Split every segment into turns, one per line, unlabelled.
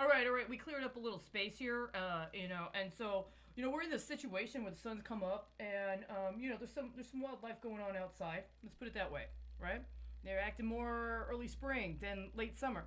All right. We cleared up a little space here, and so we're in this situation where the sun's come up, and there's some wildlife going on outside. Let's put it that way, right? They're acting more early spring than late summer.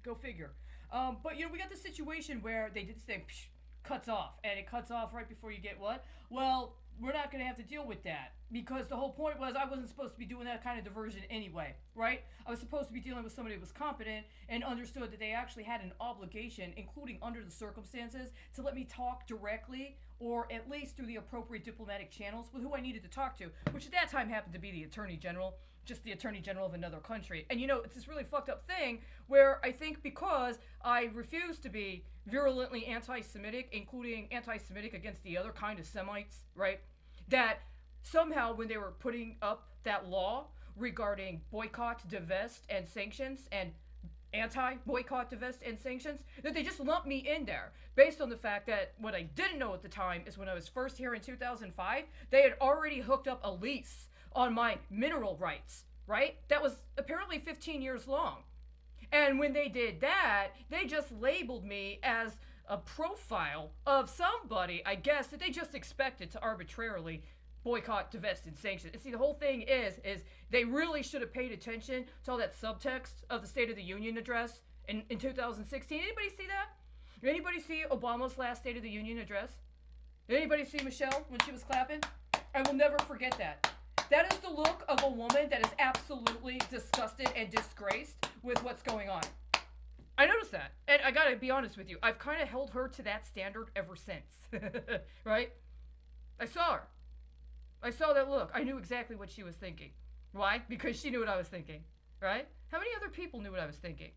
Go figure. But we got this situation where they did this thing, psh, cuts off, and it cuts off right before you get what? Well, we're not going to have to deal with that because the whole point was I wasn't supposed to be doing that kind of diversion anyway, right? I was supposed to be dealing with somebody that was competent and understood that they actually had an obligation, including under the circumstances, to let me talk directly or at least through the appropriate diplomatic channels with who I needed to talk to, which at that time happened to be the Attorney General, just the Attorney General of another country. And it's this really fucked up thing where I think because I refuse to be virulently anti-Semitic, including anti-Semitic against the other kind of Semites, right? That somehow when they were putting up that law regarding boycott, divest, and sanctions, and anti-boycott, divest, and sanctions, that they just lumped me in there based on the fact that what I didn't know at the time is when I was first here in 2005, they had already hooked up a lease on my mineral rights, right? That was apparently 15 years long. And when they did that, they just labeled me as a profile of somebody, I guess, that they just expected to arbitrarily boycott, divest, and sanction. And see, the whole thing is they really should have paid attention to all that subtext of the State of the Union address in 2016. Anybody see that? Anybody see Obama's last State of the Union address? Anybody see Michelle when she was clapping? I will never forget that. That is the look of a woman that is absolutely disgusted and disgraced with what's going on. I noticed that. And I gotta be honest with you, I've kind of held her to that standard ever since. Right? I saw her. I saw that look. I knew exactly what she was thinking. Why? Because she knew what I was thinking. Right? How many other people knew what I was thinking?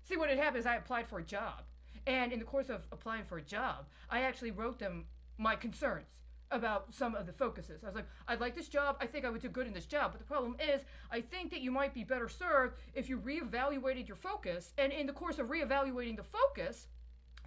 See, what had happened is I applied for a job. And in the course of applying for a job, I actually wrote them my concerns about some of the focuses. I was like, I'd like this job. I think I would do good in this job. But the problem is, I think that you might be better served if you reevaluated your focus. And in the course of reevaluating the focus,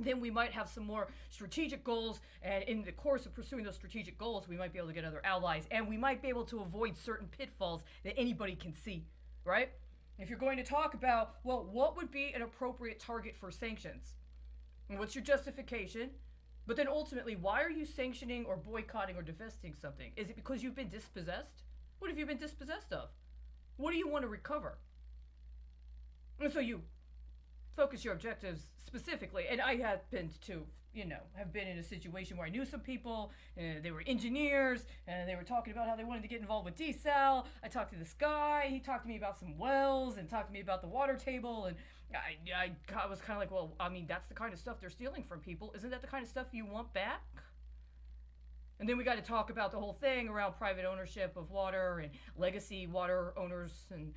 then we might have some more strategic goals. And in the course of pursuing those strategic goals, we might be able to get other allies. And we might be able to avoid certain pitfalls that anybody can see, right? If you're going to talk about, well, what would be an appropriate target for sanctions? And what's your justification? But then ultimately, why are you sanctioning or boycotting or divesting something? Is it because you've been dispossessed? What have you been dispossessed of? What do you want to recover? And so you focus your objectives specifically. And I happened to, have been in a situation where I knew some people, they were engineers, and they were talking about how they wanted to get involved with desal. I talked to this guy, he talked to me about some wells and talked to me about the water table, and I was kind of like, well, I mean, that's the kind of stuff they're stealing from people. Isn't that the kind of stuff you want back? And then we got to talk about the whole thing around private ownership of water and legacy water owners and,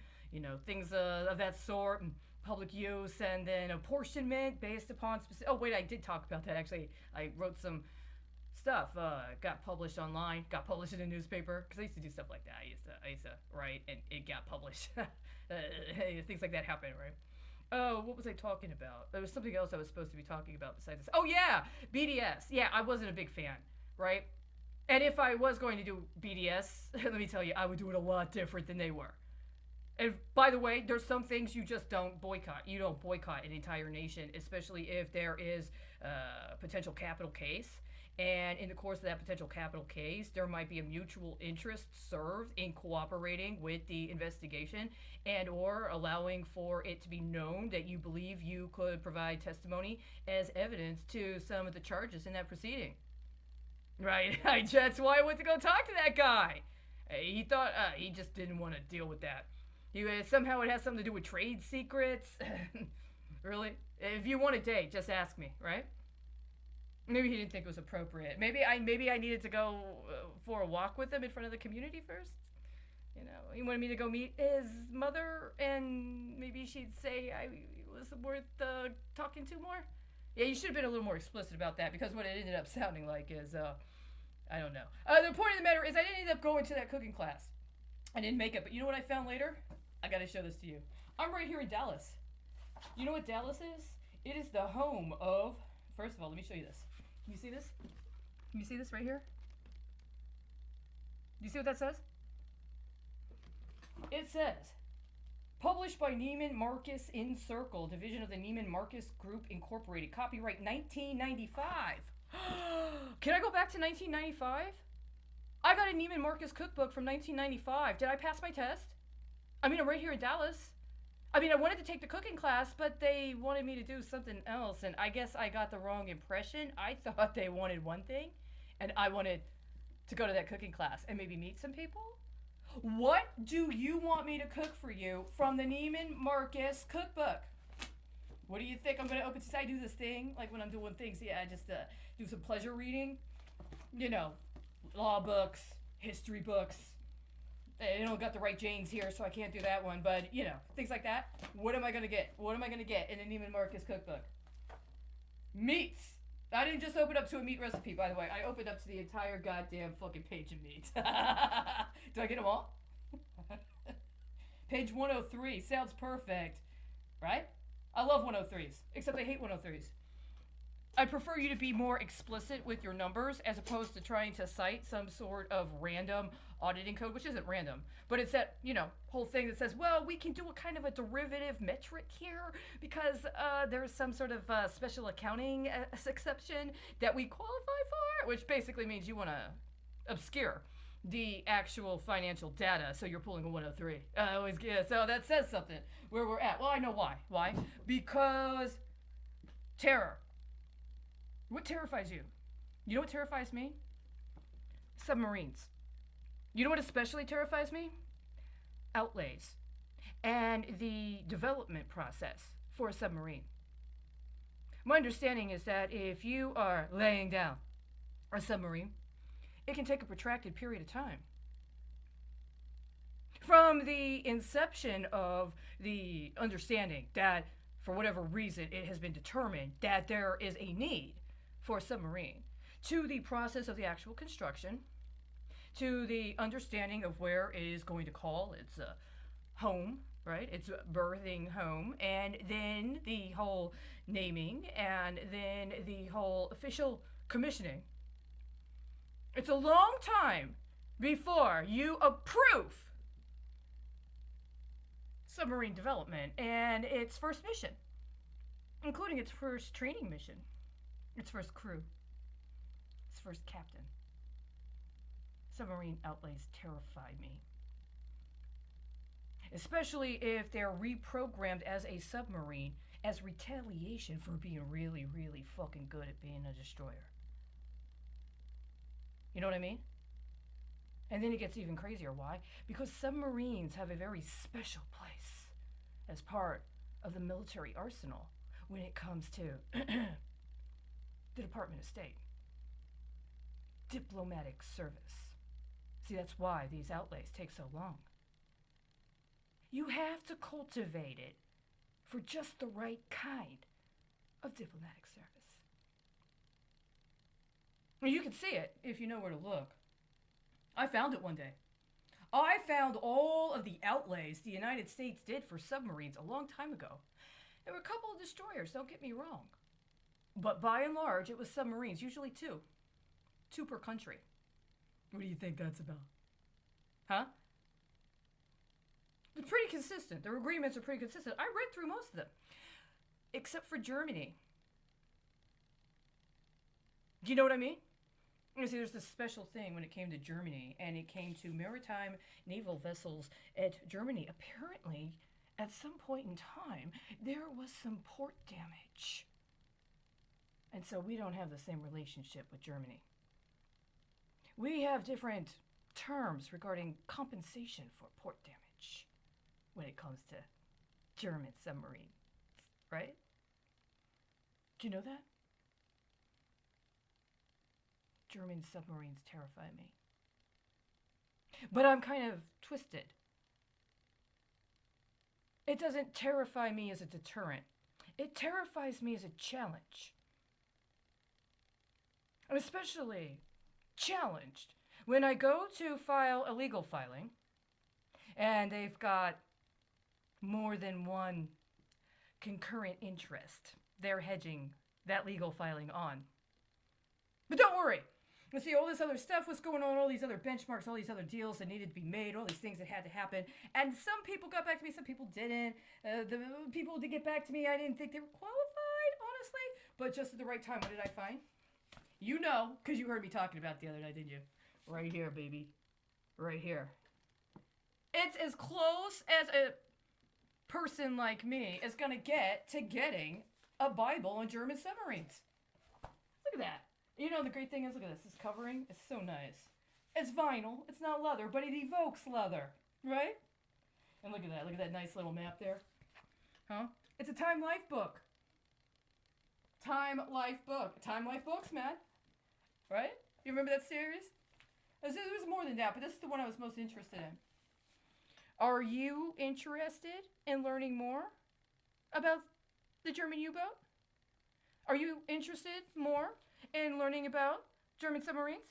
things of that sort, and public use, and then apportionment based upon specific. Oh wait, I did talk about that actually. I wrote some stuff. Got published online. Got published in a newspaper because I used to do stuff like that. I used to write and it got published. Things like that happen, right? Oh, what was I talking about? There was something else I was supposed to be talking about besides this. Oh yeah, BDS. Yeah, I wasn't a big fan, right? And if I was going to do BDS, let me tell you, I would do it a lot different than they were. And by the way, there's some things you just don't boycott. You don't boycott an entire nation, especially if there is a potential capital case. And in the course of that potential capital case, there might be a mutual interest served in cooperating with the investigation and or allowing for it to be known that you believe you could provide testimony as evidence to some of the charges in that proceeding. Right? That's why I went to go talk to that guy. He thought he just didn't want to deal with that. Somehow it has something to do with trade secrets. Really? If you want a date, just ask me, right? Maybe he didn't think it was appropriate. Maybe I needed to go for a walk with him in front of the community first. He wanted me to go meet his mother, and maybe she'd say I was worth talking to more. Yeah, you should have been a little more explicit about that, because what it ended up sounding like is, I don't know. The point of the matter is I didn't end up going to that cooking class. I didn't make it, but you know what I found later? I gotta show this to you. I'm right here in Dallas. You know what Dallas is? It is the home of, first of all, let me show you this. Can you see this? Can you see this right here? Do you see what that says? It says, Published by Neiman Marcus Encircle, division of the Neiman Marcus Group Incorporated. Copyright 1995. Can I go back to 1995? I got a Neiman Marcus cookbook from 1995. Did I pass my test? I mean, I'm right here in Dallas. I mean, I wanted to take the cooking class, but they wanted me to do something else, and I guess I got the wrong impression. I thought they wanted one thing, and I wanted to go to that cooking class and maybe meet some people. What do you want me to cook for you from the Neiman Marcus cookbook? What do you think I'm going to open? Since I do this thing, like when I'm doing things, I just do some pleasure reading. You know, law books, history books. I don't got the right Janes here, so I can't do that one. But, you know, things like that. What am I going to get? What am I going to get in the Neiman Marcus cookbook? Meats. I didn't just open up to a meat recipe, by the way. I opened up to the entire goddamn fucking page of meat. Do I get them all? Page 103. Sounds perfect. Right? I love 103s. Except I hate 103s. I prefer you to be more explicit with your numbers as opposed to trying to cite some sort of random auditing code, which isn't random, but it's that, you know, whole thing that says, well, we can do a kind of a derivative metric here because there's some sort of special accounting exception that we qualify for, which basically means you want to obscure the actual financial data, so you're pulling a 103. So that says something where we're at. Well, I know why. Why? Because terror. What terrifies you? You know what terrifies me? Submarines. You know what especially terrifies me? Outlays. And the development process for a submarine. My understanding is that if you are laying down a submarine, it can take a protracted period of time. From the inception of the understanding that, for whatever reason, it has been determined that there is a need for a submarine, to the process of the actual construction, to the understanding of where it is going to call its home, right? Its birthing home, and then the whole naming, and then the whole official commissioning. It's a long time before you approve submarine development and its first mission, including its first training mission, its first crew, its first captain. Submarine outlays terrify me. Especially if they're reprogrammed as a submarine as retaliation for being really, really fucking good at being a destroyer. You know what I mean? And then it gets even crazier. Why? Because submarines have a very special place as part of the military arsenal when it comes to the Department of State. Diplomatic service. See, that's why these outlays take so long. You have to cultivate it for just the right kind of diplomatic service. You can see it if you know where to look. I found it one day. I found all of the outlays the United States did for submarines a long time ago. There were a couple of destroyers, don't get me wrong. But by and large, it was submarines, usually two. Two per country. What do you think that's about? Huh? They're pretty consistent. Their agreements are pretty consistent. I read through most of them. Except for Germany. Do you know what I mean? You see, there's this special thing when it came to Germany, and it came to maritime naval vessels at Germany. Apparently, at some point in time, there was some port damage. And so we don't have the same relationship with Germany. We have different terms regarding compensation for port damage when it comes to German submarines, right? Do you know that? German submarines terrify me. But I'm kind of twisted. It doesn't terrify me as a deterrent. It terrifies me as a challenge. I'm especially challenged when I go to file a legal filing and they've got more than one concurrent interest they're hedging that legal filing on. But don't worry, And see, all this other stuff was going on, all these other benchmarks, all these other deals that needed to be made, all these things that had to happen. And some people got back to me, some people didn't. The people who did get back to me, I didn't think they were qualified, honestly. But just at the right time, what did I find? You know, because you heard me talking about it the other night, didn't you? Right here, baby. Right here. It's as close as a person like me is going to get to getting a Bible on German submarines. Look at that. You know, the great thing is, look at this. This covering is so nice. It's vinyl. It's not leather, but it evokes leather, right? And look at that. Look at that nice little map there. Huh? It's a Time Life book. Time Life book. Time Life books, man. Right? You remember that series? There was more than that, but this is the one I was most interested in. Are you interested in learning more about the German U-boat? Are you interested more in learning about German submarines?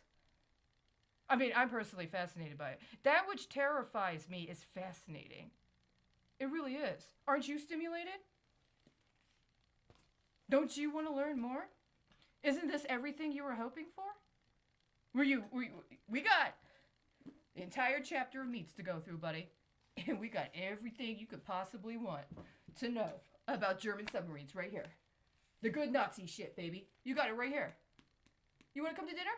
I mean, I'm personally fascinated by it. That which terrifies me is fascinating. It really is. Aren't you stimulated? Don't you want to learn more? Isn't this everything you were hoping for? We got the entire chapter of meats to go through, buddy. And we got everything you could possibly want to know about German submarines right here. The good Nazi shit, baby. You got it right here. You want to come to dinner?